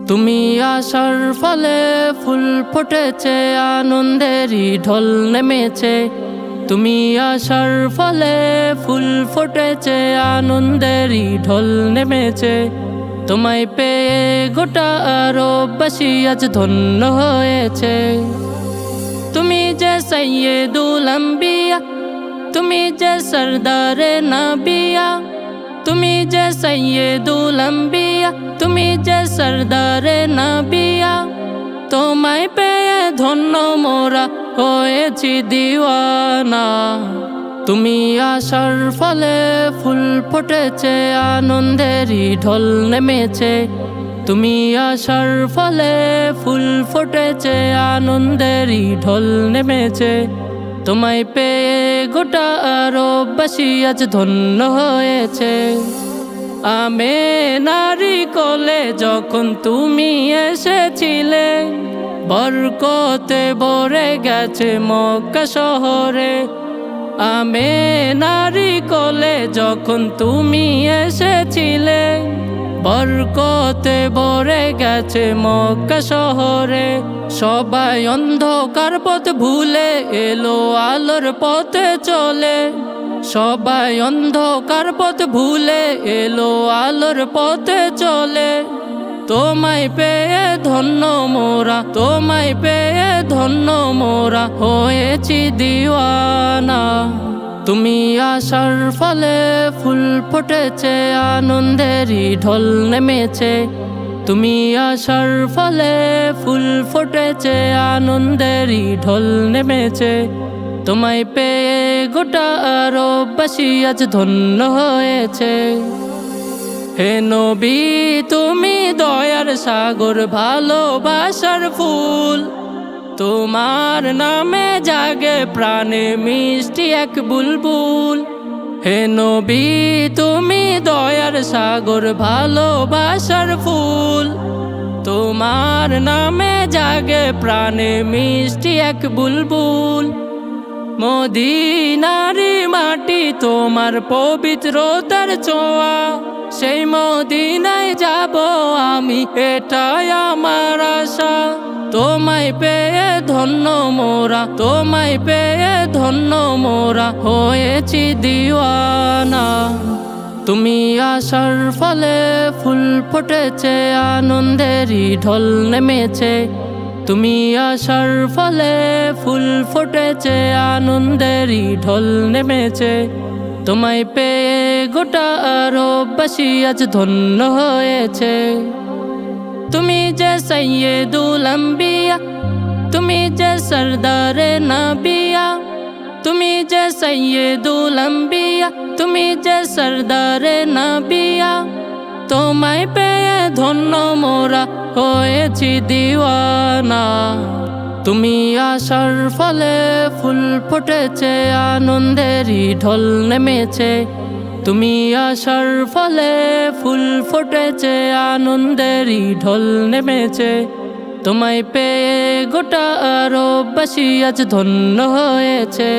তুমি আসার ফলে ফুল ফুটেছে, আনন্দেরই ঢল নেমেছে। তুমি আসার ফলে ফুল ফুটেছে, আনন্দেরই ঢল নেমেছে। তোমায় পেয়ে গোটা আরববাসী আজ ধন্য হয়েছে। তুমি যে সৈয়দুল আম্বিয়া, তুমি যে সরদারে নবিয়া। তুমি যে সৈয়দুল আম্বিয়া, তুমি যে সরদারে নবিয়া। তোমায় পেয়ে ধন্য মোরা হয়েছি দিওয়ানা। তুমি আসার ফলে ফুল ফুটেছে, আনন্দেরই ঢল নেমেছে। তুমি আসার ফলে ফুল ফুটেছে, আনন্দেরই ঢল নেমেছে। তোমায় পেয়ে গোটা আরববাসী আজ ধন্য হয়েছে। আমেনারি কোলে যখন তুমি এসেছিলে, বরকতে ভরে গেছে মক্কা শহরে। আমেনারি কোলে যখন তুমি এসেছিলে, বরকতে ভরে গেছে মক্কা শহরে। সবাই অন্ধকার পথ ভুলে এলো আলোর পথে চলে। সবাই অন্ধকার পথ ভুলে এলো আলোর পথে চলে। তোমায় পেয়ে ধন্য মোরা, তোমায় পেয়ে ধন্য মোরা হয়েছি দিওয়ানা। তুমি আসার ফলে ফুল ফুটেছে, আনন্দেরই ঢল নেমেছে। তুমি আসার ফলে ফুল ফুটেছে, আনন্দেরই ঢল নেমেছে। তোমায় পেয়ে গোটা আরববাসী আজ ধন্য হয়েছে। হে নবী তুমি দয়ার সাগর, ভালোবাসার ফুল। তোমার নামে জাগে প্রাণে মিষ্টি এক বুলবুল। হে নবী তুমি দয়ার সাগর, ভালোবাসার ফুল। তোমার নামে জাগে প্রাণে মিষ্টি এক বুলবুল। মদিনারি মাটি তোমার পবিত্রতার ছোঁয়া। সেই মদিনায় যাব আমি, এটাই আমার আশা। তোমায় পেয়ে ধন্য মোরা, তোমায় পেয়ে ধন্য মোরা হয়েছি দিওয়ানা। তুমি আসার ফলে ফুল ফুটেছে, আনন্দেরই ঢল নেমেছে। তুমি আসার ফলে ফুল ফুটেছে, আনন্দেরই ঢল নেমেছে। তোমায় পেয়ে গোটা আরববাসী আজ ধন্য হয়েছে। তুমি যে সৈয়দুল আম্বিয়া, তুমি যে সরদারে নবিয়া। তুমি যে সৈয়দুল আম্বিয়া, তুমি যে সরদারে নবিয়া। তোমায় পেয়ে ধন্য মোরা হয়েছি দিওয়ানা। তুমি আসার ফলে ফুল ফুটেছে, আনন্দেরই ঢল নেমেছে। তুমি আসার ফলে ফুল ফুটেছে, আনন্দেরই ঢল নেমেছে। তোমায় পেয়ে গোটা আরববাসী আজ ধন্য হয়েছে।